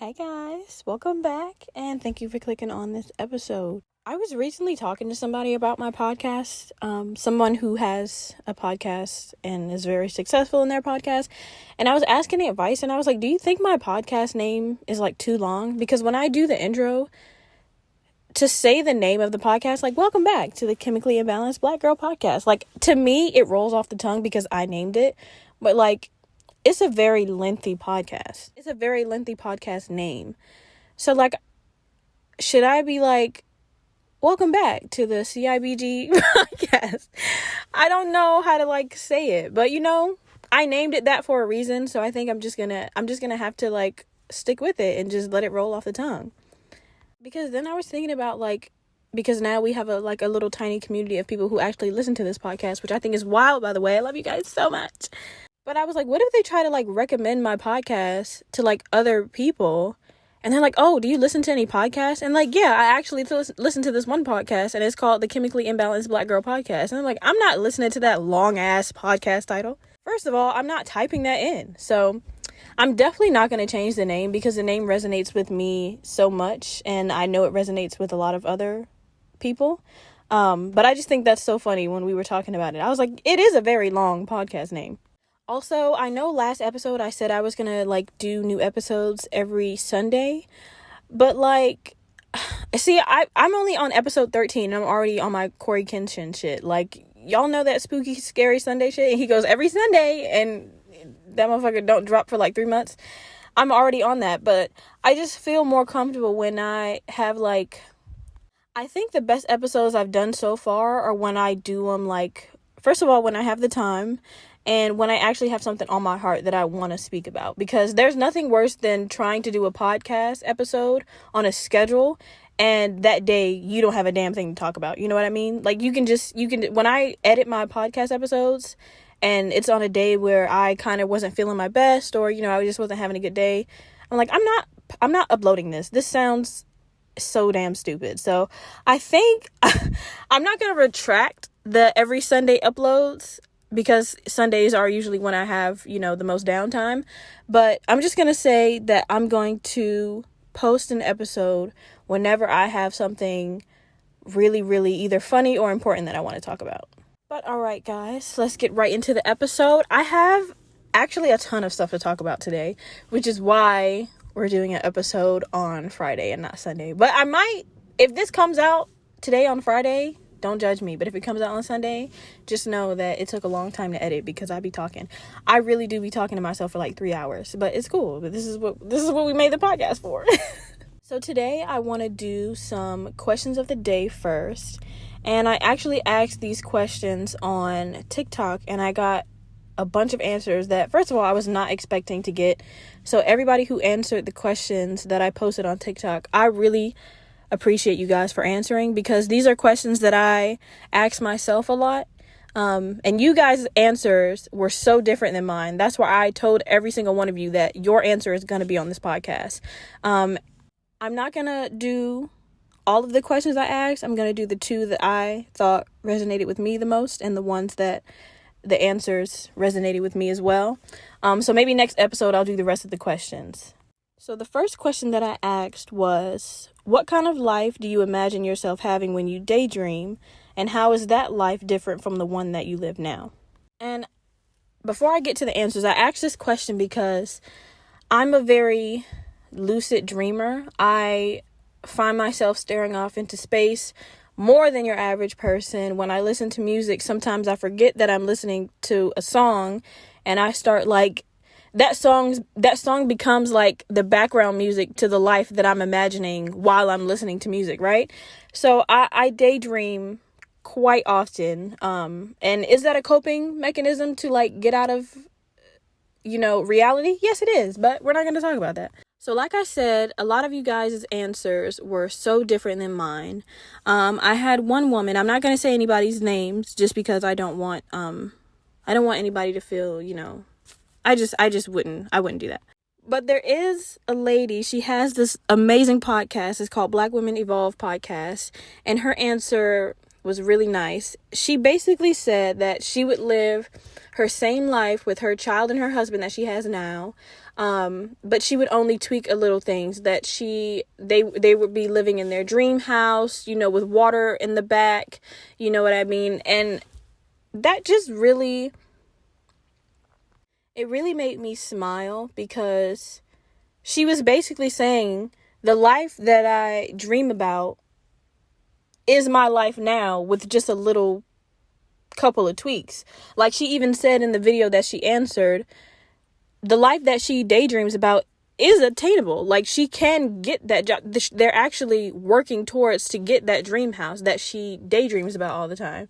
Hey guys, welcome back and thank you for clicking on this episode. I was recently talking to somebody about my podcast, someone who has a podcast and is very successful in their podcast, and I was asking the advice and I was like, do you think my podcast name is like too long? Because when I do the intro, to say the name of the podcast, like, welcome back to the Chemically Imbalanced Black Girl Podcast, like, to me, it rolls off the tongue because I named it, but like, it's a very lengthy podcast. It's a very lengthy podcast name. So, like, should I be like, welcome back to the CIBG podcast? I don't know how to, like, say it. But, I named it that for a reason. So, I think I'm just gonna have to, like, stick with it and just let it roll off the tongue. Because then I was thinking about, like, because now we have a little tiny community of people who actually listen to this podcast, which I think is wild, by the way. I love you guys so much. But I was like, what if they try to, like, recommend my podcast to, like, other people? And they're like, oh, do you listen to any podcasts? And, like, yeah, I actually listen to this one podcast, and it's called the Chemically Imbalanced Black Girl Podcast. And I'm like, I'm not listening to that long-ass podcast title. First of all, I'm not typing that in. So I'm definitely not going to change the name because the name resonates with me so much, and I know it resonates with a lot of other people. But I just think that's so funny when we were talking about it. I was like, it is a very long podcast name. Also, I know last episode I said I was gonna, like, do new episodes every Sunday, but, like, see, I'm only on episode 13, and I'm already on my Corey Kenshin shit. Like, y'all know that spooky, scary Sunday shit, and he goes every Sunday, and that motherfucker don't drop for, like, 3 months. I'm already on that, but I just feel more comfortable when I have, like, I think the best episodes I've done so far are when I do them, like, first of all, when I have the time, and when I actually have something on my heart that I want to speak about. Because there's nothing worse than trying to do a podcast episode on a schedule, and that day you don't have a damn thing to talk about. You know what I mean? Like, when I edit my podcast episodes, and it's on a day where I kind of wasn't feeling my best, or, I just wasn't having a good day, I'm like, I'm not uploading this. This sounds so damn stupid. So I think I'm not going to retract the every Sunday uploads, because Sundays are usually when I have, the most downtime. But I'm just going to say that I'm going to post an episode whenever I have something really, really either funny or important that I want to talk about. But all right, guys, let's get right into the episode. I have actually a ton of stuff to talk about today, which is why we're doing an episode on Friday and not Sunday. But I might, if this comes out today on Friday, don't judge me, but if it comes out on Sunday, just know that it took a long time to edit because I be talking. I really do be talking to myself for like 3 hours, but it's cool. But this is what we made the podcast for. So today I want to do some questions of the day first. And I actually asked these questions on TikTok, and I got a bunch of answers that, first of all, I was not expecting to get. So everybody who answered the questions that I posted on TikTok, I really appreciate you guys for answering, because these are questions that I ask myself a lot, and you guys' answers were so different than mine. That's why I told every single one of you that your answer is going to be on this podcast. I'm not gonna do all of the questions I asked. I'm gonna do the 2 that I thought resonated with me the most, and the ones that the answers resonated with me as well. So maybe next episode I'll do the rest of the questions. So the first question that I asked was, what kind of life do you imagine yourself having when you daydream, and how is that life different from the one that you live now? And before I get to the answers, I asked this question because I'm a very lucid dreamer. I find myself staring off into space more than your average person. When I listen to music, sometimes I forget that I'm listening to a song, and I start, like, that song becomes like the background music to the life that I'm imagining while I'm listening to music, right? So I daydream quite often. And is that a coping mechanism to, like, get out of, reality? Yes, it is, but we're not going to talk about that. So like I said, a lot of you guys' answers were so different than mine. I had one woman, I'm not going to say anybody's names just because I don't want anybody to feel, I wouldn't do that. But there is a lady, she has this amazing podcast. It's called Black Women Evolve Podcast. And her answer was really nice. She basically said that she would live her same life with her child and her husband that she has now. But she would only tweak a little things, that they would be living in their dream house, with water in the back, you know what I mean? And that just really made me smile, because she was basically saying the life that I dream about is my life now, with just a little couple of tweaks. Like she even said in the video that she answered, the life that she daydreams about is attainable. Like she can get that job. They're actually working towards to get that dream house that she daydreams about all the time.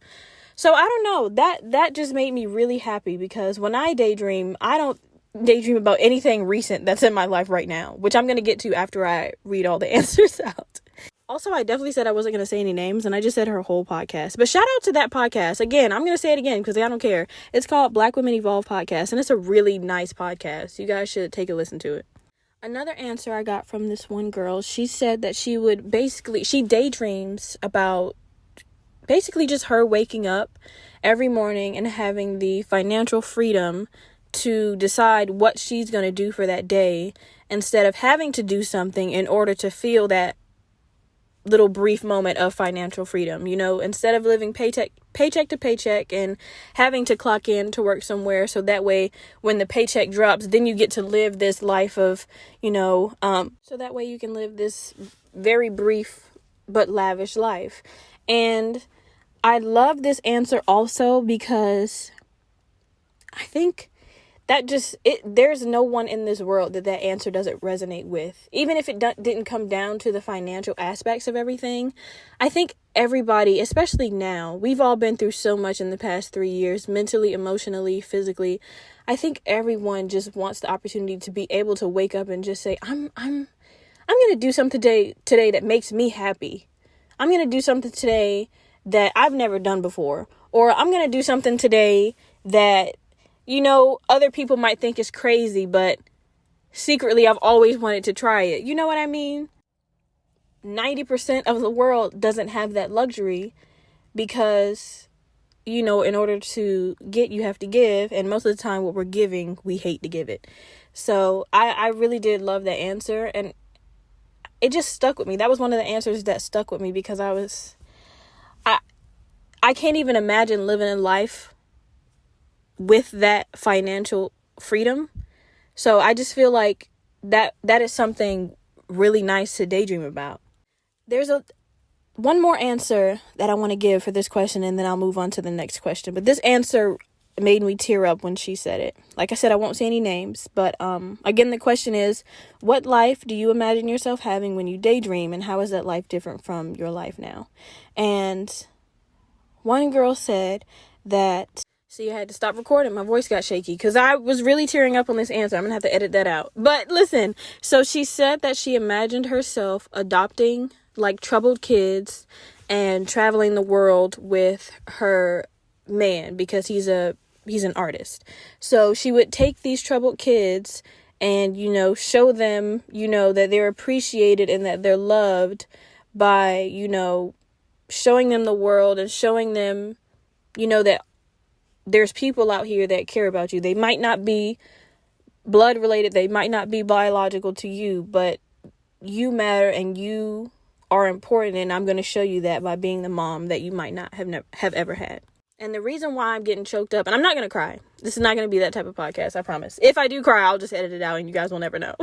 So I don't know, that just made me really happy, because when I daydream, I don't daydream about anything recent that's in my life right now, which I'm going to get to after I read all the answers out. Also, I definitely said I wasn't going to say any names, and I just said her whole podcast. But shout out to that podcast. Again, I'm going to say it again because I don't care. It's called Black Women Evolve Podcast, and it's a really nice podcast. You guys should take a listen to it. Another answer I got from this one girl, she said that she daydreams about basically just her waking up every morning and having the financial freedom to decide what she's going to do for that day, instead of having to do something in order to feel that little brief moment of financial freedom. Instead of living paycheck to paycheck and having to clock in to work somewhere, so that way when the paycheck drops, then you get to live this life of, so that way you can live this very brief but lavish life. And I love this answer also because I think that there's no one in this world that answer doesn't resonate with. Even if it didn't come down to the financial aspects of everything, I think everybody, especially now, we've all been through so much in the past 3 years, mentally, emotionally, physically. I think everyone just wants the opportunity to be able to wake up and just say, I'm going to do something today that makes me happy. I'm going to do something today that I've never done before. Or I'm going to do something today that, other people might think is crazy, but secretly I've always wanted to try it. You know what I mean? 90% of the world doesn't have that luxury because, in order to get, you have to give. And most of the time what we're giving, we hate to give it. So I really did love that answer. And it just stuck with me. That was one of the answers that stuck with me because I can't even imagine living a life with that financial freedom. So I just feel like that is something really nice to daydream about. There's one more answer that I want to give for this question, and then I'll move on to the next question. But this answer made me tear up when she said it. Like I said, I won't say any names, but again, the question is, what life do you imagine yourself having when you daydream, and how is that life different from your life now? And one girl said that, see, I had to stop recording. My voice got shaky because I was really tearing up on this answer. I'm going to have to edit that out. But listen, so she said that she imagined herself adopting like troubled kids and traveling the world with her man because he's an artist. So she would take these troubled kids and, show them, that they're appreciated and that they're loved by, showing them the world and showing them, that there's people out here that care about you. They might not be blood related. They might not be biological to you, but you matter and you are important. And I'm going to show you that by being the mom that you might not have ever had. And the reason why I'm getting choked up, and I'm not going to cry. This is not going to be that type of podcast, I promise. If I do cry, I'll just edit it out and you guys will never know.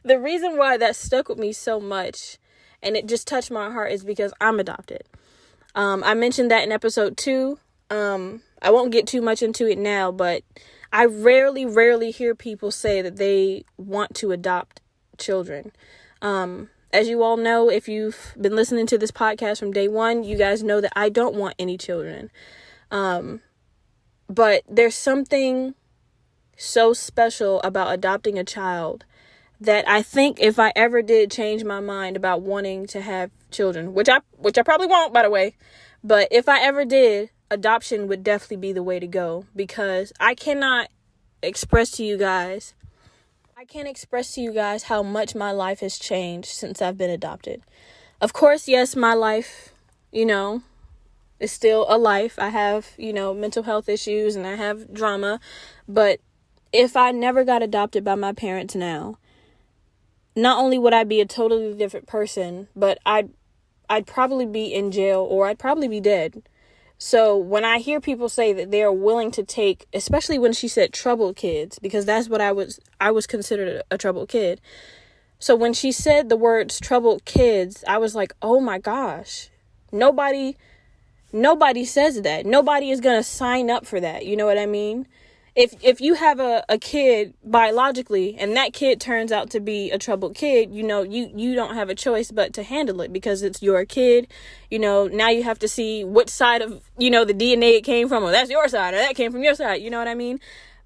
The reason why that stuck with me so much and it just touched my heart is because I'm adopted. I mentioned that in episode 2. I won't get too much into it now, but I rarely hear people say that they want to adopt children. As you all know, if you've been listening to this podcast from day one, you guys know that I don't want any children. But there's something so special about adopting a child that I think if I ever did change my mind about wanting to have children, which I probably won't, by the way, but if I ever did, adoption would definitely be the way to go, because I can't express to you guys how much my life has changed since I've been adopted. Of course, yes, my life, It's still a life. I have, mental health issues and I have drama. But if I never got adopted by my parents now, not only would I be a totally different person, but I'd probably be in jail or I'd probably be dead. So when I hear people say that they are willing to take, especially when she said troubled kids, because that's what I was considered a troubled kid. So when she said the words troubled kids, I was like, oh my gosh, nobody says that. Nobody is going to sign up for that. You know what I mean? If you have a kid biologically and that kid turns out to be a troubled kid, you don't have a choice but to handle it because it's your kid. Now you have to see which side of, the DNA it came from, or that's your side, or that came from your side. You know what I mean?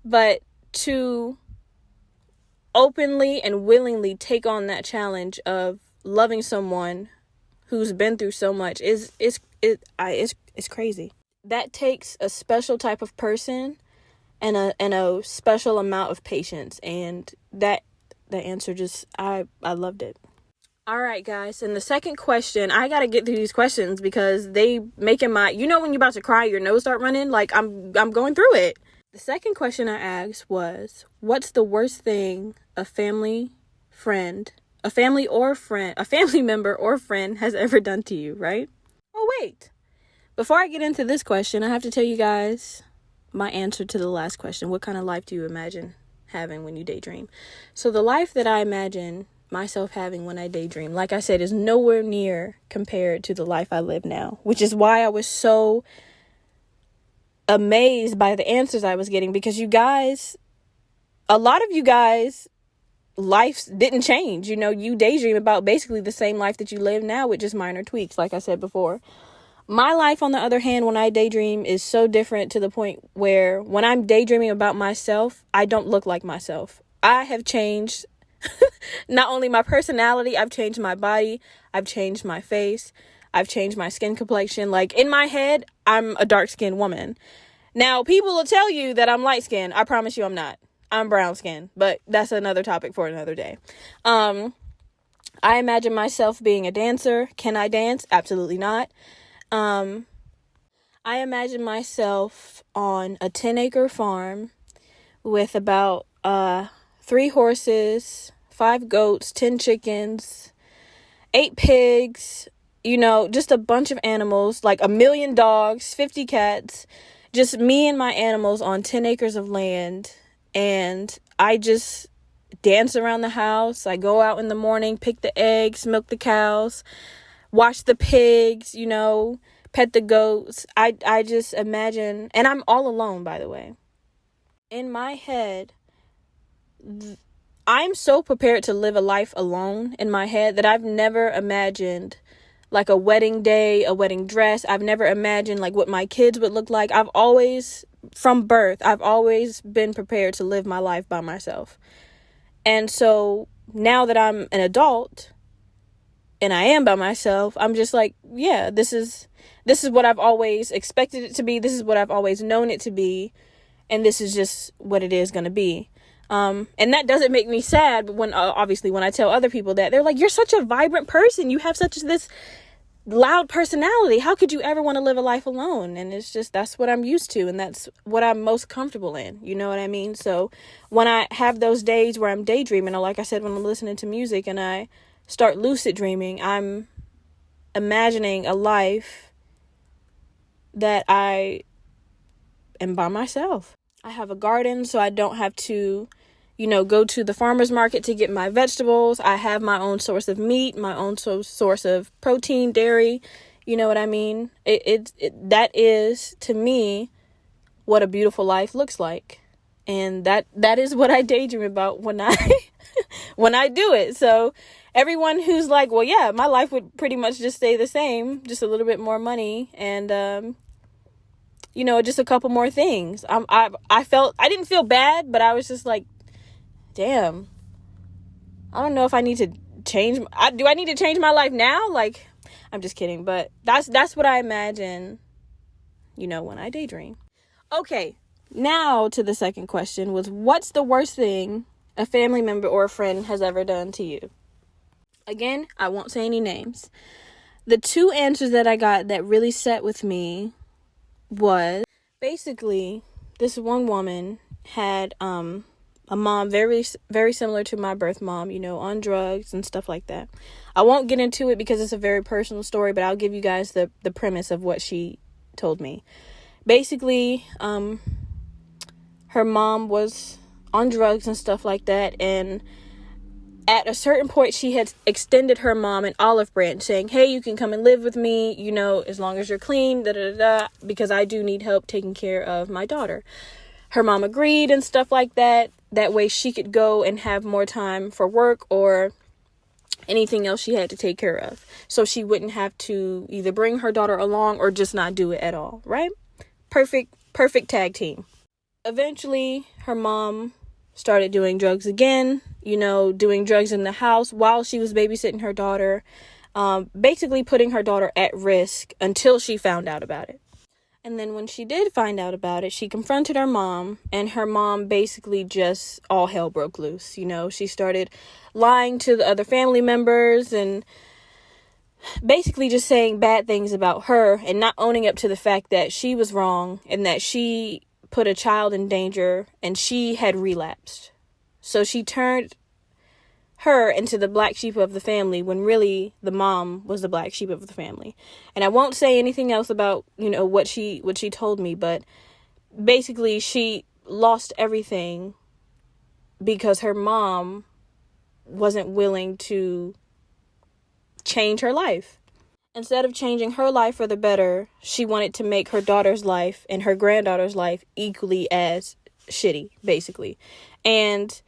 But to openly and willingly take on that challenge of loving someone who's been through so much is crazy. That takes a special type of person and a special amount of patience, and the answer just I loved it. All right, guys, and the second question, I gotta get through these questions because they making my, when you're about to cry, your nose start running, like I'm going through it. The second question I asked was, what's the worst thing a family member or friend has ever done to you, right? Oh, wait. Before I get into this question, I have to tell you guys my answer to the last question. What kind of life do you imagine having when you daydream? So the life that I imagine myself having when I daydream, like I said, is nowhere near compared to the life I live now, which is why I was so amazed by the answers I was getting, because a lot of you guys, life didn't change. You daydream about basically the same life that you live now with just minor tweaks, like I said before. My life, on the other hand, when I daydream is so different to the point where when I'm daydreaming about myself, I don't look like myself. I have changed not only my personality, I've changed my body, I've changed my face, I've changed my skin complexion. Like, in my head, I'm a dark-skinned woman. Now, people will tell you that I'm light-skinned. I promise you I'm not. I'm brown-skinned, but that's another topic for another day. I imagine myself being a dancer. Can I dance? Absolutely not. I imagine myself on a 10-acre farm with about 3 horses, 5 goats, 10 chickens, 8 pigs, just a bunch of animals, like 1 million dogs, 50 cats, just me and my animals on 10 acres of land. And I just dance around the house. I go out in the morning, pick the eggs, milk the cows, watch the pigs, pet the goats. I just imagine, and I'm all alone, by the way. In my head, I'm so prepared to live a life alone in my head that I've never imagined like a wedding day, a wedding dress. I've never imagined like what my kids would look like. From birth, I've always been prepared to live my life by myself. And so now that I'm an adult and I am by myself, I'm just like, yeah, this is what I've always expected it to be. This is what I've always known it to be. And this is just what it is going to be. And that doesn't make me sad. But obviously when I tell other people that, they're like, you're such a vibrant person. You have this loud personality. How could you ever want to live a life alone? And it's just, that's what I'm used to. And that's what I'm most comfortable in. You know what I mean? So when I have those days where I'm daydreaming, or like I said, when I'm listening to music and I start lucid dreaming, I'm imagining a life that I am by myself. I have a garden, so I don't have to, go to the farmer's market to get my vegetables. I have my own source of meat, my own source of protein, dairy. You know what I mean? That is, to me, what a beautiful life looks like. And that is what I daydream about when I when I do it. So everyone who's like, well, yeah, my life would pretty much just stay the same, just a little bit more money and just a couple more things. I didn't feel bad, but I was just like, damn, I don't know if I need to change. Do I need to change my life now? Like, I'm just kidding. But that's what I imagine, when I daydream. Okay, now to the second question was, what's the worst thing a family member or a friend has ever done to you? Again, I won't say any names. The two answers that I got that really set with me was basically this one woman had a mom very, very similar to my birth mom, on drugs and stuff like that. I won't get into it because it's a very personal story, but I'll give you guys the premise of what she told me. Basically, her mom was on drugs and stuff like that, and at a certain point, she had extended her mom an olive branch saying, hey, you can come and live with me, as long as you're clean, because I do need help taking care of my daughter. Her mom agreed and stuff like that. That way she could go and have more time for work or anything else she had to take care of. So she wouldn't have to either bring her daughter along or just not do it at all, right? Perfect tag team. Eventually, her mom started doing drugs again, doing drugs in the house while she was babysitting her daughter, basically putting her daughter at risk until she found out about it. And then when she did find out about it, she confronted her mom, and her mom basically just all hell broke loose. She started lying to the other family members and basically just saying bad things about her and not owning up to the fact that she was wrong and that she put a child in danger and she had relapsed. So she turned her into the black sheep of the family when really the mom was the black sheep of the family. And I won't say anything else about, what she told me, but basically she lost everything because her mom wasn't willing to change her life. Instead of changing her life for the better, she wanted to make her daughter's life and her granddaughter's life equally as shitty, basically. And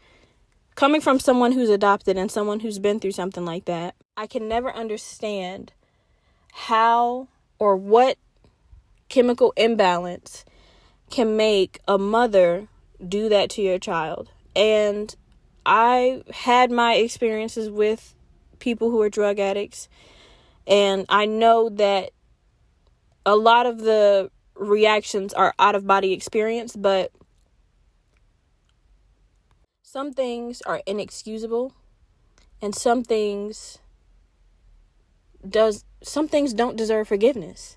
coming from someone who's adopted and someone who's been through something like that, I can never understand how or what chemical imbalance can make a mother do that to your child. And I had my experiences with people who are drug addicts, and I know that a lot of the reactions are out of body experience, but some things are inexcusable and some things don't deserve forgiveness.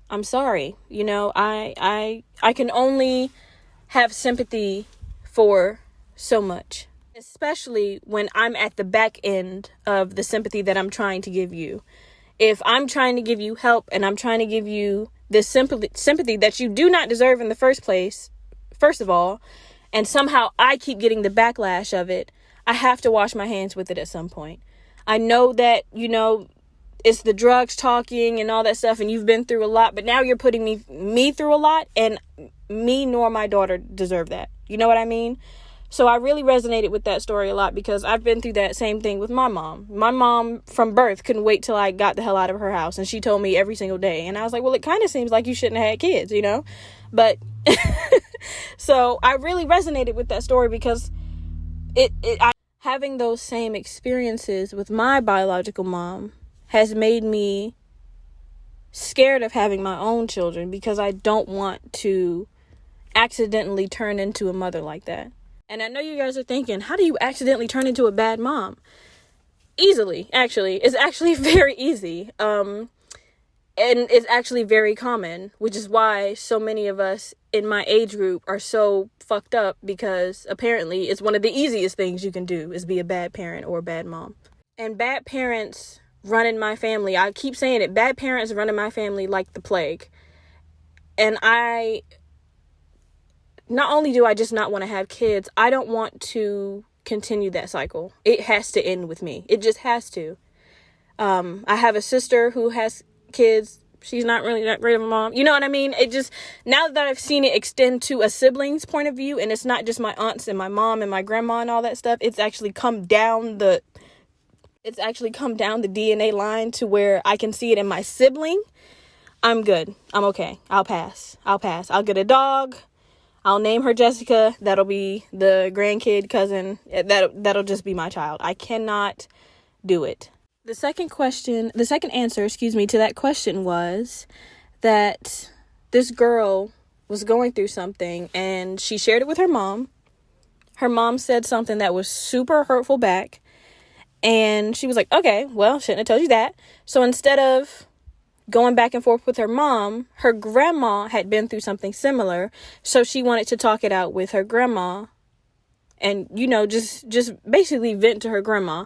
I'm sorry. I can only have sympathy for so much, especially when I'm at the back end of the sympathy that I'm trying to give you. If I'm trying to give you help and I'm trying to give you this sympathy that you do not deserve in the first place, first of all, and somehow I keep getting the backlash of it, I have to wash my hands with it at some point. I know that, it's the drugs talking and all that stuff, and you've been through a lot, but now you're putting me through a lot, and me nor my daughter deserve that. You know what I mean? So I really resonated with that story a lot because I've been through that same thing with my mom. My mom from birth couldn't wait till I got the hell out of her house, and she told me every single day. And I was like, well, it kind of seems like you shouldn't have had kids, But so I really resonated with that story because having those same experiences with my biological mom has made me scared of having my own children because I don't want to accidentally turn into a mother like that. And I know you guys are thinking, how do you accidentally turn into a bad mom? Easily, actually. It's actually very easy. And it's actually very common, which is why so many of us in my age group are so fucked up, because apparently it's one of the easiest things you can do is be a bad parent or a bad mom. And bad parents run in my family. I keep saying it. Bad parents run in my family like the plague. And not only do I just not want to have kids, I don't want to continue that cycle. It has to end with me. It just has to. I have a sister who has kids. She's not really that great of a mom. You know what I mean? It just, now that I've seen it extend to a sibling's point of view, and it's not just my aunts and my mom and my grandma and all that stuff, it's actually come down the DNA line to where I can see it in my sibling. I'm good. I'm okay. I'll pass. I'll get a dog. I'll name her Jessica. That'll be the grandkid cousin. That'll just be my child. I cannot do it. The second answer to that question was that this girl was going through something and she shared it with her mom. Her mom said something that was super hurtful back. And she was like, okay, well, shouldn't have told you that. So instead of going back and forth with her mom, her grandma had been through something similar. So she wanted to talk it out with her grandma and, just basically vent to her grandma.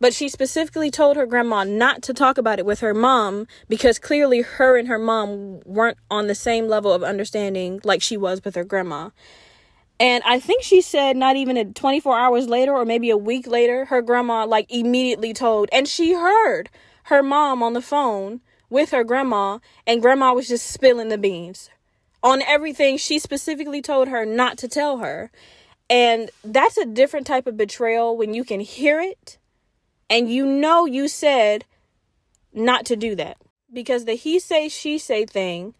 But she specifically told her grandma not to talk about it with her mom because clearly her and her mom weren't on the same level of understanding like she was with her grandma. And I think she said not even 24 hours later or maybe a week later, her grandma immediately told, and she heard her mom on the phone with her grandma, and grandma was just spilling the beans on everything she specifically told her not to tell her. And that's a different type of betrayal when you can hear it and you said not to do that. Because the he say, she say thing,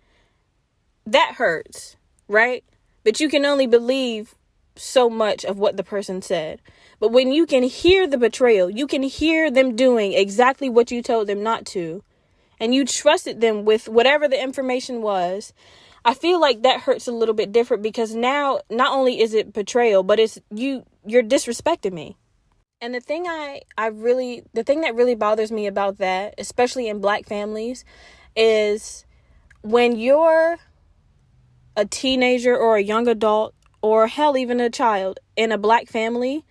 that hurts, right? But you can only believe so much of what the person said. But when you can hear the betrayal, you can hear them doing exactly what you told them not to, and you trusted them with whatever the information was, I feel like that hurts a little bit different because now not only is it betrayal, but it's you're disrespecting me. And the thing that really bothers me about that, especially in Black families, is when you're a teenager or a young adult or hell, even a child in a Black family,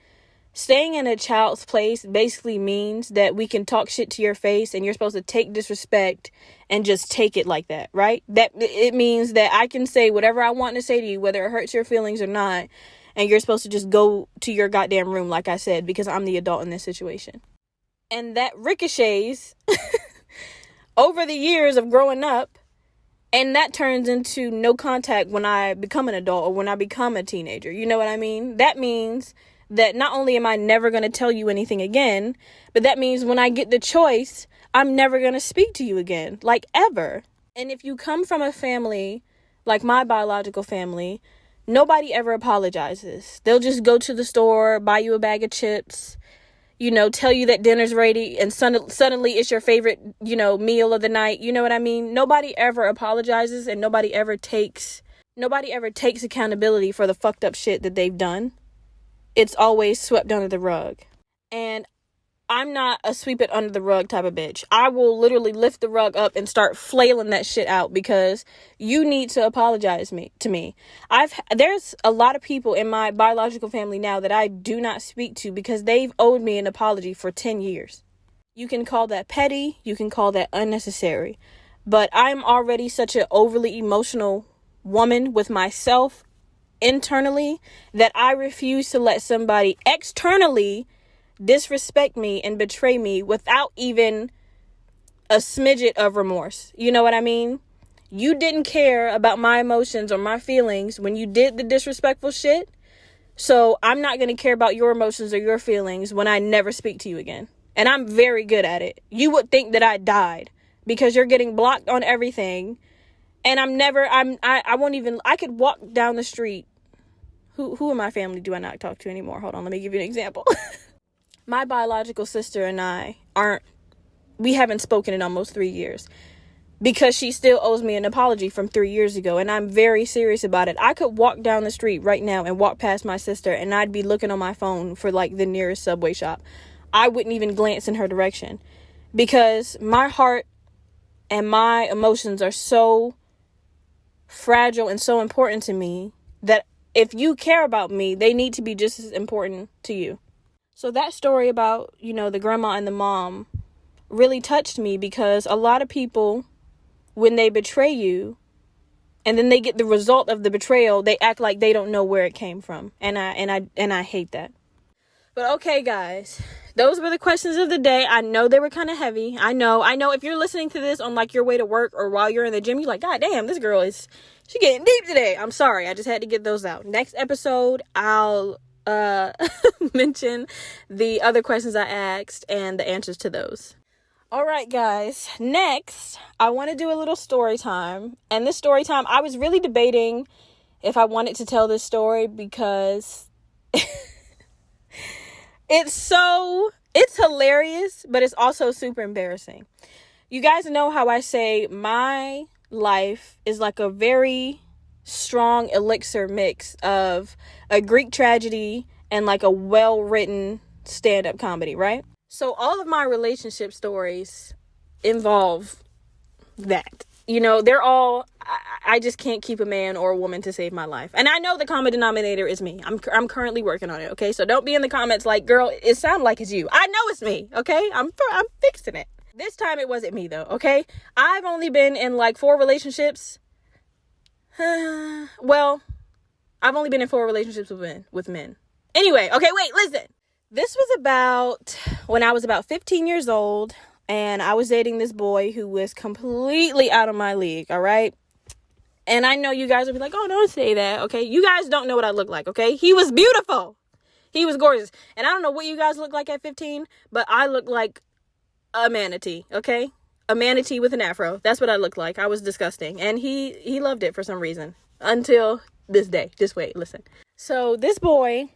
staying in a child's place basically means that we can talk shit to your face and you're supposed to take disrespect and just take it like that, right? That it means that I can say whatever I want to say to you, whether it hurts your feelings or not, and you're supposed to just go to your goddamn room, like I said, because I'm the adult in this situation. And that ricochets over the years of growing up. And that turns into no contact when I become an adult or when I become a teenager. You know what I mean? That means that not only am I never going to tell you anything again, but that means when I get the choice, I'm never going to speak to you again, ever. And if you come from a family like my biological family, nobody ever apologizes. They'll just go to the store, buy you a bag of chips, tell you that dinner's ready, and suddenly it's your favorite, meal of the night. You know what I mean? Nobody ever apologizes, and nobody ever takes accountability for the fucked up shit that they've done. It's always swept under the rug. And I'm not a sweep it under the rug type of bitch. I will literally lift the rug up and start flailing that shit out because you need to apologize to me. There's a lot of people in my biological family now that I do not speak to because they've owed me an apology for 10 years. You can call that petty, you can call that unnecessary, but I'm already such an overly emotional woman with myself internally that I refuse to let somebody externally disrespect me and betray me without even a smidget of remorse. You know what I mean? You didn't care about my emotions or my feelings when you did the disrespectful shit. So I'm not going to care about your emotions or your feelings when I never speak to you again. And I'm very good at it. You would think that I died because you're getting blocked on everything. And I could walk down the street. Who in my family do I not talk to anymore? Hold on, let me give you an example. My biological sister and we haven't spoken in almost 3 years because she still owes me an apology from 3 years ago. And I'm very serious about it. I could walk down the street right now and walk past my sister and I'd be looking on my phone for the nearest Subway shop. I wouldn't even glance in her direction because my heart and my emotions are so fragile and so important to me that if you care about me, they need to be just as important to you. So that story about, the grandma and the mom really touched me because a lot of people, when they betray you and then they get the result of the betrayal, they act like they don't know where it came from. And I hate that. But okay, guys, those were the questions of the day. I know they were kind of heavy. I know if you're listening to this on your way to work or while you're in the gym, you're like, God damn, this girl she getting deep today. I'm sorry. I just had to get those out. Next episode, I'll mention the other questions I asked and the answers to those. All right, guys. Next, I want to do a little story time. And this story time, I was really debating if I wanted to tell this story because it's hilarious, but it's also super embarrassing. You guys know how I say my life is like a very strong elixir mix of a Greek tragedy and a well-written stand-up comedy, right? So all of my relationship stories involve that. You know, they're all, I just can't keep a man or a woman to save my life. And I know the common denominator is me. I'm currently working on it, okay? So don't be in the comments like, girl, it sounds like it's you. I know it's me, okay? I'm fixing it. This time it wasn't me though, okay? I've only been in like 4 relationships. Well, I've only been in 4 relationships with men. Anyway, okay, wait, listen. This was about when I was about 15 years old. And I was dating this boy who was completely out of my league, all right? And I know you guys will be like, oh, don't say that, okay? You guys don't know what I look like, okay? He was beautiful. He was gorgeous. And I don't know what you guys look like at 15, but I look like a manatee, okay? A manatee with an afro. That's what I looked like. I was disgusting. And he loved it for some reason. Until this day. Just wait, listen. So this boy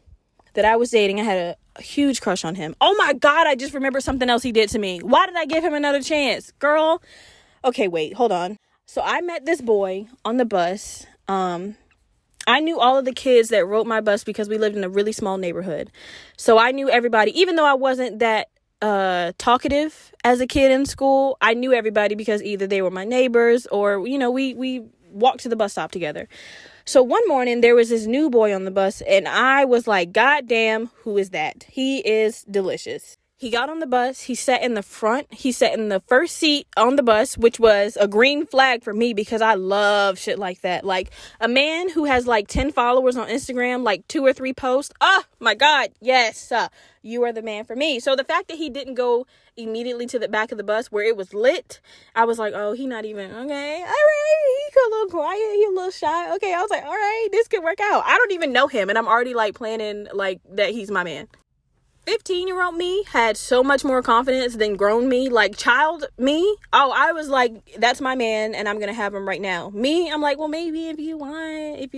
that I was dating, I had a huge crush on him. Oh my God, I just remembered something else he did to me. Why did I give him another chance? Girl. Okay, wait, hold on. So I met this boy on the bus. I knew all of the kids that rode my bus because we lived in a really small neighborhood. So I knew everybody, even though I wasn't that talkative as a kid in school. I knew everybody because either they were my neighbors or, you know, we walked to the bus stop together. So one morning there was this new boy on the bus and I was like, God damn, who is that? He is delicious. He got on the bus. He sat in the front. He sat in the first seat on the bus, which was a green flag for me because I love shit like that. Like a man who has like 10 followers on Instagram, like 2 or 3 posts. Oh my God. Yes. You are the man for me. So the fact that he didn't go immediately to the back of the bus where it was lit, I was like, oh, he not even, okay, all right. He a little quiet. He a little shy. Okay. I was like, all right, this could work out. I don't even know him. And I'm already like planning like that he's my man. 15-year-old me had so much more confidence than grown me, like child me. Oh, I was like, that's my man and I'm going to have him right now. Me, I'm like, well, maybe if you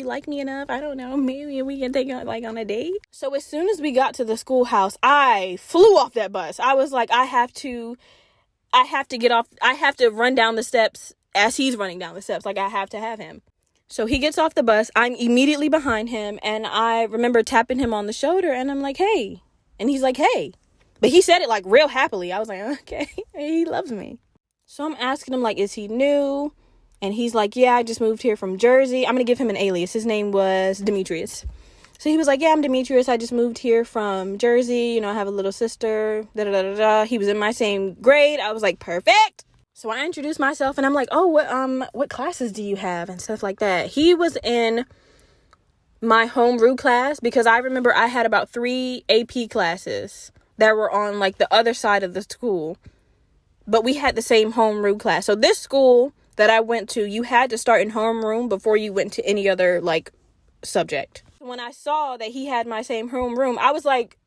like me enough, I don't know, maybe we can take it like on a date. So as soon as we got to the schoolhouse, I flew off that bus. I was like, I have to get off. I have to run down the steps as he's running down the steps. Like I have to have him. So he gets off the bus. I'm immediately behind him. And I remember tapping him on the shoulder and I'm like, hey. And he's like, hey. But he said it like real happily. I was like, okay, he loves me. So I'm asking him like, is he new? And he's like, yeah, I just moved here from Jersey. I'm going to give him an alias. His name was Demetrius. So he was like, yeah, I'm Demetrius. I just moved here from Jersey. You know, I have a little sister. Da, da, da, da, da. He was in my same grade. I was like, perfect. So I introduced myself and I'm like, oh, what classes do you have? And stuff like that. He was in my homebrew class because I remember I had about 3 AP classes that were on like the other side of the school, but we had the same homeroom class. So this school that I went to, you had to start in homeroom before you went to any other like subject. When I saw that he had my same homeroom, I was like,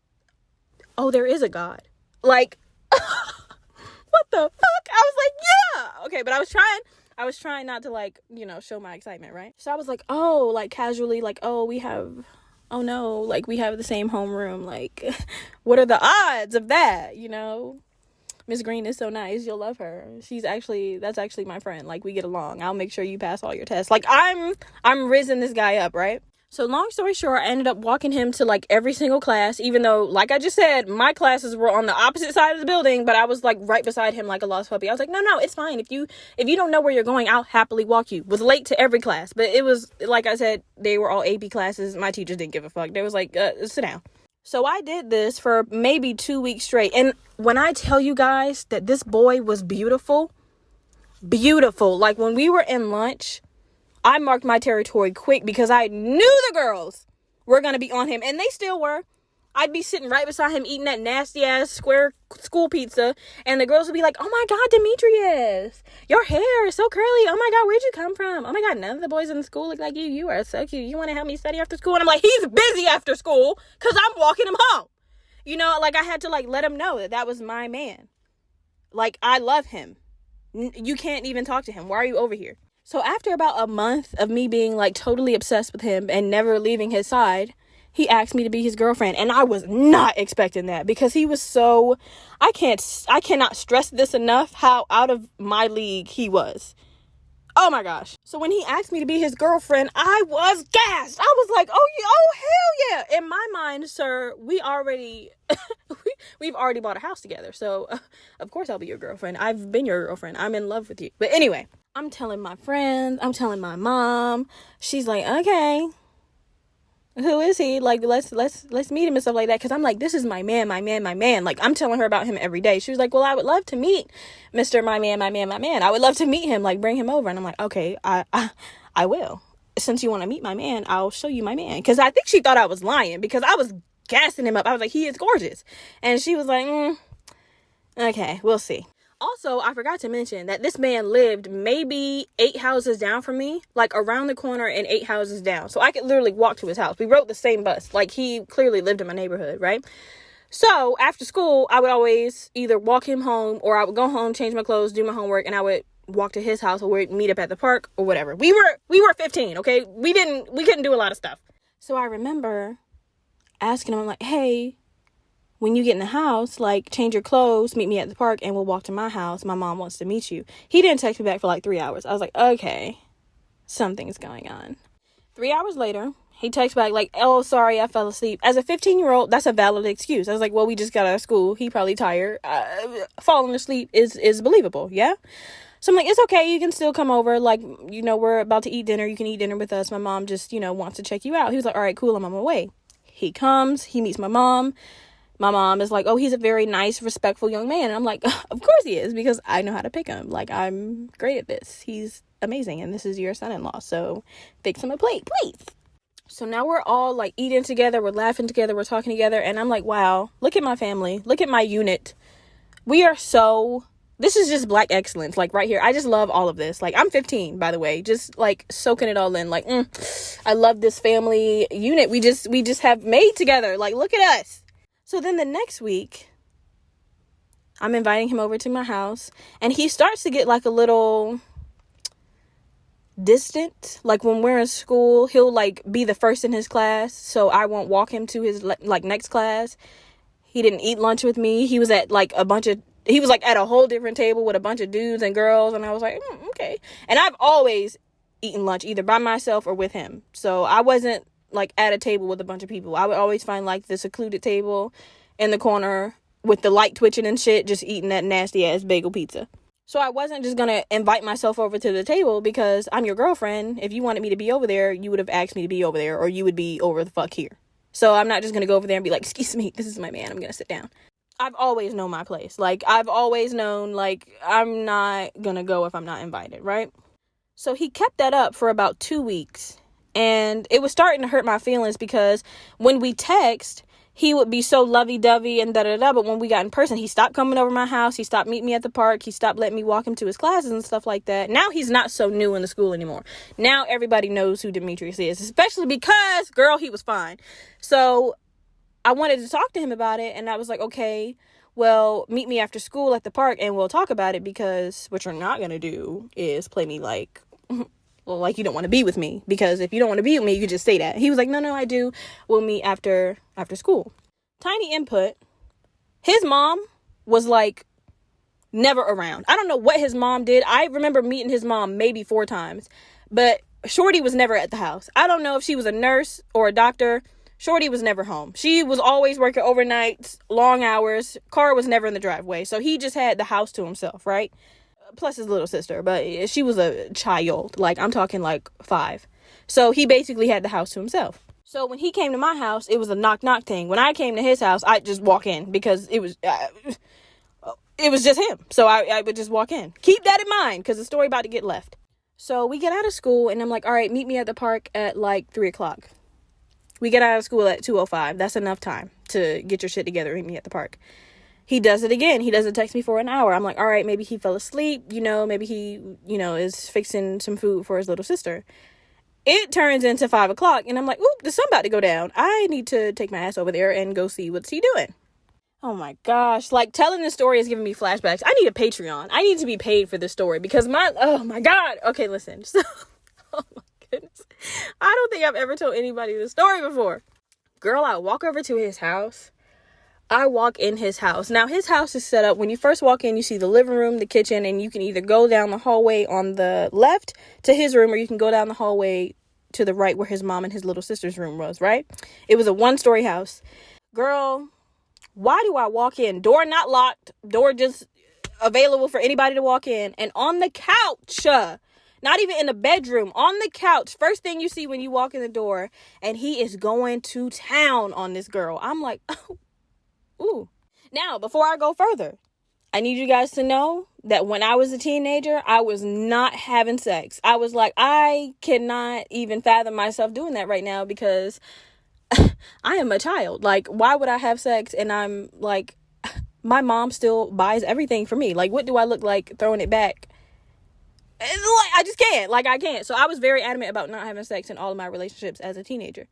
oh, there is a God. Like, what the fuck? I was like, yeah. Okay, but I was trying not to like, you know, show my excitement, right? So I was like, oh, like casually, like, oh, we have the same homeroom. Like, what are the odds of that? You know, Miss Green is so nice. You'll love her. That's actually my friend. Like, we get along. I'll make sure you pass all your tests. Like, I'm rizzing this guy up, right? So long story short, I ended up walking him to like every single class, even though, like I just said, my classes were on the opposite side of the building, but I was like right beside him like a lost puppy. I was like, no, it's fine. If you don't know where you're going, I'll happily walk you. Was late to every class, but it was, like I said, they were all AP classes. My teachers didn't give a fuck. They was like, sit down. So I did this for maybe 2 weeks straight. And when I tell you guys that this boy was beautiful, like when we were in lunch, I marked my territory quick because I knew the girls were going to be on him. And they still were. I'd be sitting right beside him eating that nasty ass square school pizza. And the girls would be like, oh my God, Demetrius, your hair is so curly. Oh my God, where'd you come from? Oh my God, none of the boys in the school look like you. You are so cute. You want to help me study after school? And I'm like, he's busy after school because I'm walking him home. You know, like I had to like let him know that was my man. Like, I love him. You can't even talk to him. Why are you over here? So after about a month of me being like totally obsessed with him and never leaving his side, he asked me to be his girlfriend. And I was not expecting that because he was so, I cannot stress this enough how out of my league he was. Oh my gosh. So when he asked me to be his girlfriend, I was gassed. I was like, oh hell yeah. In my mind, sir, we've already bought a house together. So of course I'll be your girlfriend. I've been your girlfriend. I'm in love with you. But anyway, I'm telling my friends, I'm telling my mom. She's like, okay, who is he? Like, let's meet him and stuff like that. Cause I'm like, this is my man. Like, I'm telling her about him every day. She was like, well, I would love to meet Mr. My man. I would love to meet him, like bring him over. And I'm like, okay, I will. Since you want to meet my man, I'll show you my man. Cause I think she thought I was lying because I was gassing him up. I was like, he is gorgeous. And she was like, okay, we'll see. Also, I forgot to mention that this man lived maybe 8 houses down from me, like around the corner and 8 houses down. So I could literally walk to his house. We rode the same bus. Like, he clearly lived in my neighborhood, right? So after school, I would always either walk him home or I would go home, change my clothes, do my homework, and I would walk to his house or we'd meet up at the park or whatever. We were 15, okay? We couldn't do a lot of stuff. So I remember asking him, I'm like, hey, when you get in the house, like, change your clothes, meet me at the park, and we'll walk to my house. My mom wants to meet you. He didn't text me back for like 3 hours. I was like, okay, something's going on. 3 hours later, he texts back like, oh, sorry, I fell asleep. As a 15-year-old, that's a valid excuse. I was like, well, we just got out of school. He probably tired. Falling asleep is believable, yeah? So I'm like, it's okay. You can still come over. Like, you know, we're about to eat dinner. You can eat dinner with us. My mom just, you know, wants to check you out. He was like, all right, cool. I'm on my way. He comes. He meets my mom. My mom is like, oh, he's a very nice, respectful young man. And I'm like, of course he is, because I know how to pick him. Like, I'm great at this. He's amazing. And this is your son-in-law. So fix him a plate, please. So now we're all like eating together. We're laughing together. We're talking together. And I'm like, wow, look at my family. Look at my unit. This is just black excellence. Like right here. I just love all of this. Like, I'm 15, by the way, just like soaking it all in. Like, I love this family unit. We just have made together. Like, look at us. So then the next week, I'm inviting him over to my house, and he starts to get like a little distant. Like, when we're in school, he'll like be the first in his class, so I won't walk him to his like next class. He didn't eat lunch with me. He was at like at a whole different table with a bunch of dudes and girls, and I was like, okay. And I've always eaten lunch either by myself or with him, so I wasn't like at a table with a bunch of people. I would always find like the secluded table in the corner with the light twitching and shit, just eating that nasty ass bagel pizza. So I wasn't just gonna invite myself over to the table because I'm your girlfriend. If you wanted me to be over there, you would have asked me to be over there, or you would be over the fuck here. So I'm not just gonna go over there and be like, excuse me, this is my man, I'm gonna sit down. I've always known my place. Like, I've always known, like, I'm not gonna go if I'm not invited, right? So he kept that up for about 2 weeks. And it was starting to hurt my feelings because when we text, he would be so lovey-dovey and da-da-da. But when we got in person, he stopped coming over my house. He stopped meeting me at the park. He stopped letting me walk him to his classes and stuff like that. Now he's not so new in the school anymore. Now everybody knows who Demetrius is, especially because, girl, he was fine. So I wanted to talk to him about it. And I was like, okay, well, meet me after school at the park and we'll talk about it, because what you're not going to do is play me like... well, like, you don't want to be with me, because if you don't want to be with me, you could just say that. He was like, no, I do. We'll meet after school. Tiny input. His mom was like never around. I don't know what his mom did. I remember meeting his mom maybe 4 times, but Shorty was never at the house. I don't know if she was a nurse or a doctor. Shorty was never home. She was always working overnights, long hours. Car was never in the driveway. So he just had the house to himself, right? Plus his little sister, but she was a child. Like, I'm talking like 5. So he basically had the house to himself. So when he came to my house, it was a knock thing. When I came to his house, I'd just walk in because it was just him. So I would just walk in. Keep that in mind, because the story about to get left. So we get out of school and I'm like, all right, meet me at the park at like 3:00. We get out of school at 2:05. That's enough time to get your shit together and meet me at the park. He does it again. He doesn't text me for an hour. I'm like, all right, maybe he fell asleep. Maybe he, is fixing some food for his little sister. It turns into 5:00 and I'm like, oop, the sun about to go down. I need to take my ass over there and go see what's he doing. Oh my gosh. Like, telling this story is giving me flashbacks. I need a Patreon. I need to be paid for this story because oh my God. Okay, listen. So, oh my goodness. I don't think I've ever told anybody this story before. Girl, I walk over to his house. I walk in his house. Now, his house is set up. When you first walk in, you see the living room, the kitchen, and you can either go down the hallway on the left to his room, or you can go down the hallway to the right where his mom and his little sister's room was, right? It was a 1-story house. Girl, why do I walk in? Door not locked, door just available for anybody to walk in. And on the couch, not even in the bedroom, on the couch, first thing you see when you walk in the door, and he is going to town on this girl. I'm like, oh, ooh. Now, before I go further, I need you guys to know that when I was a teenager, I was not having sex. I was like, I cannot even fathom myself doing that right now because I am a child. Like, why would I have sex? And I'm like, my mom still buys everything for me. Like, what do I look like throwing it back? Like, I just can't. Like, I can't. So I was very adamant about not having sex in all of my relationships as a teenager.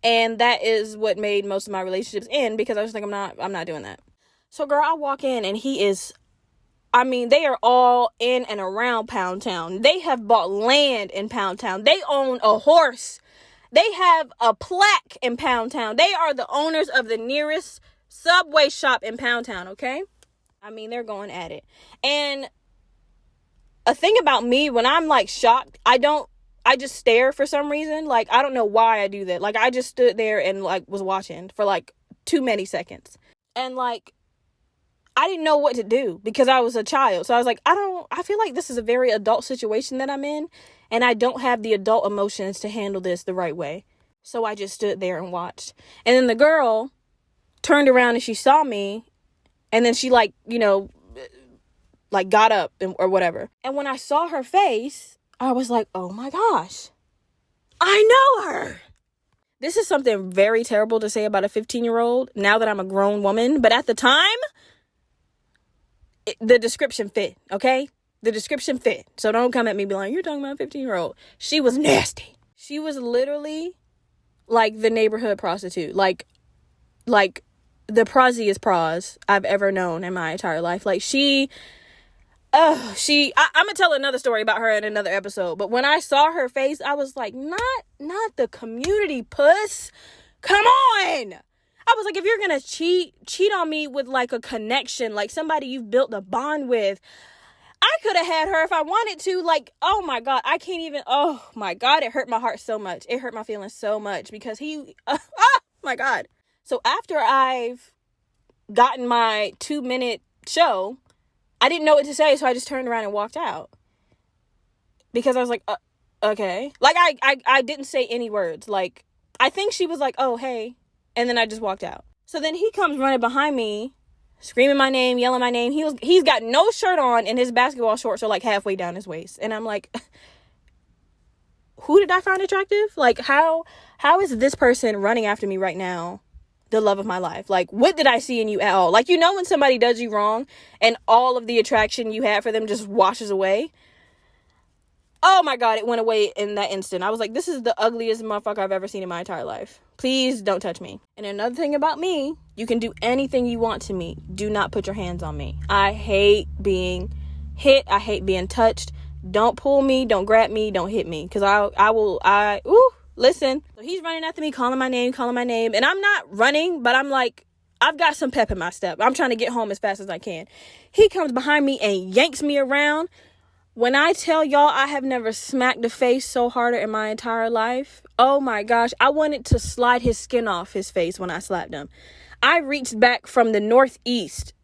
And that is what made most of my relationships end, because I was like, I'm not doing that. So, girl, I walk in and he is, I mean, they are all in and around Pound Town. They have bought land in Pound Town. They own a horse. They have a plaque in Pound Town. They are the owners of the nearest Subway shop in Pound Town, okay? I mean, they're going at it. And a thing about me, when I'm like shocked, I just stare for some reason. Like, I don't know why I do that. Like, I just stood there and like was watching for like too many seconds. And like, I didn't know what to do because I was a child. So I was like, I feel like this is a very adult situation that I'm in, and I don't have the adult emotions to handle this the right way. So I just stood there and watched. And then the girl turned around and she saw me, and then she like, you know, like got up or whatever. And when I saw her face, I was like, oh my gosh, I know her. This is something very terrible to say about a 15-year-old now that I'm a grown woman. But at the time, the description fit, okay? The description fit. So don't come at me and be like, you're talking about a 15-year-old. She was nasty. She was literally like the neighborhood prostitute. Like the prozziest proz I've ever known in my entire life. Like I'm gonna tell another story about her in another episode. But when I saw her face, I was like, not the community puss. Come on. I was like, if you're gonna cheat on me with like a connection, like somebody you've built a bond with, I could have had her if I wanted to. Like, oh my God, I can't even, oh my God, it hurt my heart so much. It hurt my feelings so much because oh my God. So after I've gotten my 2-minute show, I didn't know what to say. So I just turned around and walked out because I was like, okay. Like I didn't say any words. Like, I think she was like, oh, hey. And then I just walked out. So then he comes running behind me, screaming my name, yelling my name. He's got no shirt on and his basketball shorts are like halfway down his waist. And I'm like, who did I find attractive? Like, how is this person running after me right now the love of my life? Like, what did I see in you at all? Like, you know when somebody does you wrong and all of the attraction you had for them just washes away? Oh my God, it went away in that instant. I was like, this is the ugliest motherfucker I've ever seen in my entire life. Please don't touch me. And another thing about me, you can do anything you want to me. Do not put your hands on me. I hate being hit. I hate being touched. Don't pull me. Don't grab me. Don't hit me. Because listen. So he's running after me, calling my name. And I'm not running, but I'm like, I've got some pep in my step. I'm trying to get home as fast as I can. He comes behind me and yanks me around. When I tell y'all I have never smacked the face so harder in my entire life, oh my gosh, I wanted to slide his skin off his face when I slapped him. I reached back from the northeast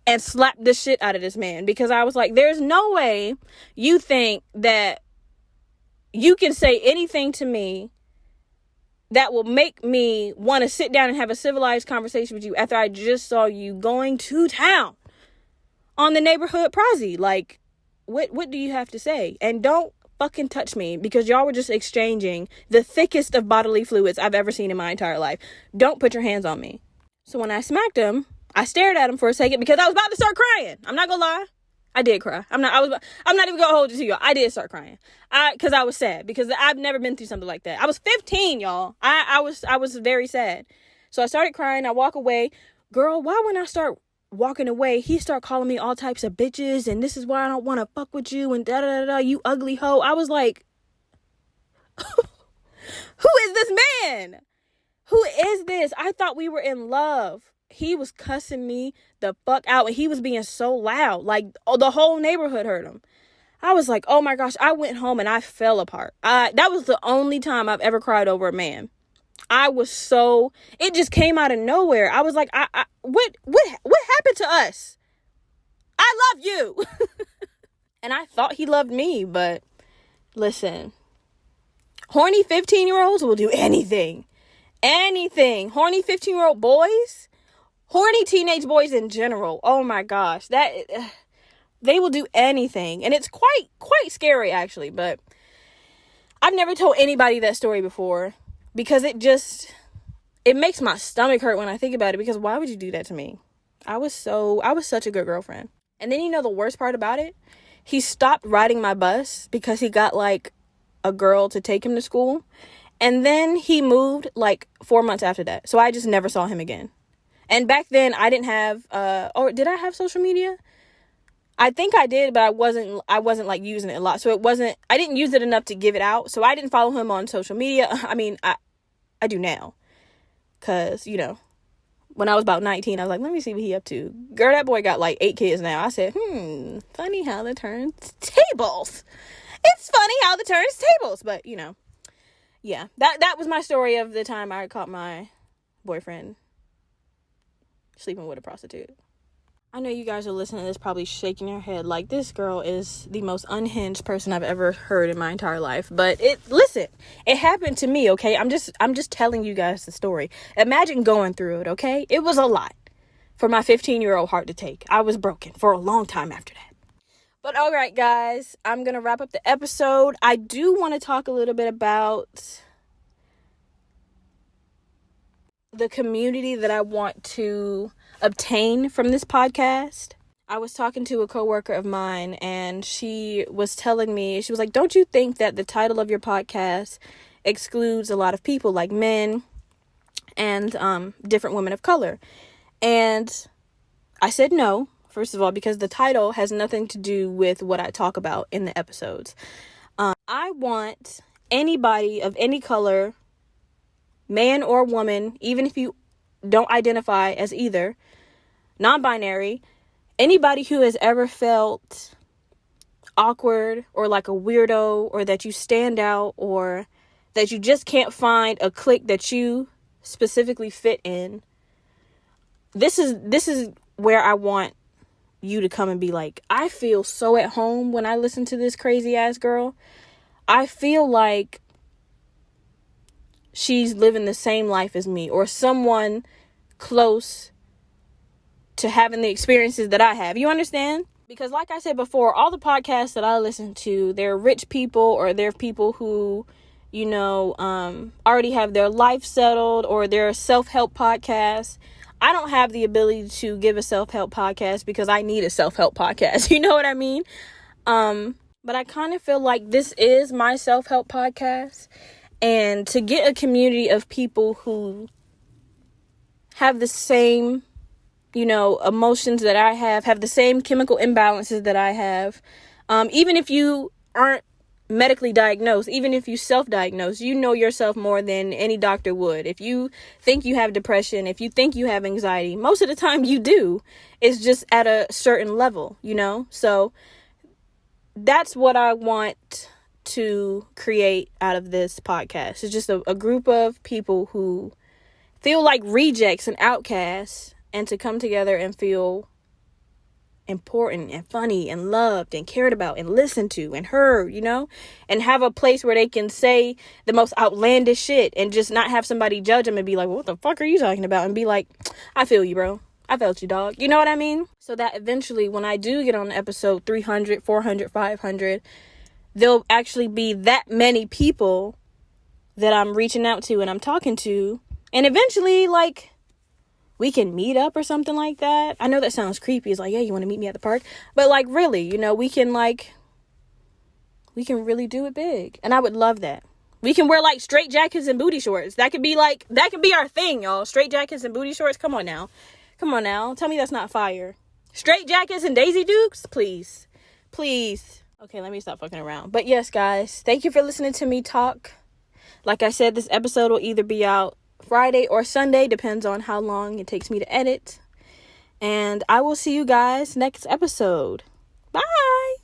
and slapped the shit out of this man because I was like, there's no way you think that you can say anything to me that will make me want to sit down and have a civilized conversation with you after I just saw you going to town on the neighborhood prozzy. Like, what do you have to say? And don't fucking touch me because y'all were just exchanging the thickest of bodily fluids I've ever seen in my entire life. Don't put your hands on me. So when I smacked him, I stared at him for a second because I was about to start crying. I'm not gonna lie. I did cry. I'm not even gonna hold it to y'all. I did start crying. Because I was sad because I've never been through something like that. I was 15, y'all. I was very sad. So I started crying. I walk away. Girl, why when I start walking away, he start calling me all types of bitches and this is why I don't want to fuck with you and da da da da, you ugly hoe. I was like, who is this man? Who is this? I thought we were in love. he was cussing me the fuck out, and he was being so loud. Like, the whole neighborhood heard him. I was like, oh my gosh. I went home and I fell apart. That was the only time I've ever cried over a man. It just came out of nowhere. I was like, what happened to us? I love you. And I thought he loved me, but listen, horny 15-year-olds will do anything. Anything. Horny 15-year-old boys, horny teenage boys in general. Oh my gosh, they will do anything. And it's quite scary, actually. But I've never told anybody that story before, because it makes my stomach hurt when I think about it, because why would you do that to me? I was such a good girlfriend. And then, the worst part about it, he stopped riding my bus because he got like a girl to take him to school. And then he moved like 4 months after that. So I just never saw him again. And back then I didn't have, or did I have social media? I think I did, but I wasn't like using it a lot. So I didn't use it enough to give it out. So I didn't follow him on social media. I mean, I do now. Cause, when I was about 19, I was like, let me see what he up to. Girl, that boy got like 8 kids now. I said, funny how the turns tables. It's funny how the turns tables. But, yeah, that was my story of the time I caught my boyfriend sleeping with a prostitute. I know you guys are listening to this probably shaking your head like, this girl is the most unhinged person I've ever heard in my entire life. But listen, it happened to me, okay? I'm just telling you guys the story. Imagine going through it, okay? It was a lot for my 15-year-old heart to take. I was broken for a long time after that. But all right, guys, I'm going to wrap up the episode. I do want to talk a little bit about the community that I want to obtain from this podcast. I was talking to a coworker of mine, and she was telling me, she was like, don't you think that the title of your podcast excludes a lot of people, like men and different women of color? And I said no, first of all, because the title has nothing to do with what I talk about in the episodes. I want anybody of any color, man or woman, even if you don't identify as either, non-binary, anybody who has ever felt awkward or like a weirdo, or that you stand out, or that you just can't find a clique that you specifically fit in. This is where I want you to come and be like, I feel so at home when I listen to this crazy ass girl. I feel like she's living the same life as me, or someone close to having the experiences that I have. You understand? Because like I said before, all the podcasts that I listen to, they're rich people, or they're people who, already have their life settled, or they're self-help podcasts. I don't have the ability to give a self-help podcast because I need a self-help podcast. You know what I mean? But I kind of feel like this is my self-help podcast. And to get a community of people who have the same, emotions that I have the same chemical imbalances that I have. Even if you aren't medically diagnosed, even if you self-diagnose, you know yourself more than any doctor would. If you think you have depression, if you think you have anxiety, most of the time you do. It's just at a certain level, So that's what I want to create out of this podcast. It's just a group of people who feel like rejects and outcasts, and to come together and feel important and funny and loved and cared about and listened to and heard, and have a place where they can say the most outlandish shit and just not have somebody judge them and be like, well, what the fuck are you talking about? And be like, I feel you, bro. I felt you, dog. You know what I mean? So that eventually, when I do get on episode 300, 400, 500, there'll actually be that many people that I'm reaching out to and I'm talking to. And eventually, we can meet up or something like that. I know that sounds creepy. It's like, yeah, you want to meet me at the park? But really, we can really do it big. And I would love that. We can wear straight jackets and booty shorts. That could be our thing, y'all. Straight jackets and booty shorts. Come on now. Tell me that's not fire. Straight jackets and Daisy Dukes, please. Okay, let me stop fucking around. But yes, guys, thank you for listening to me talk. Like I said, this episode will either be out Friday or Sunday, depends on how long it takes me to edit. And I will see you guys next episode. Bye!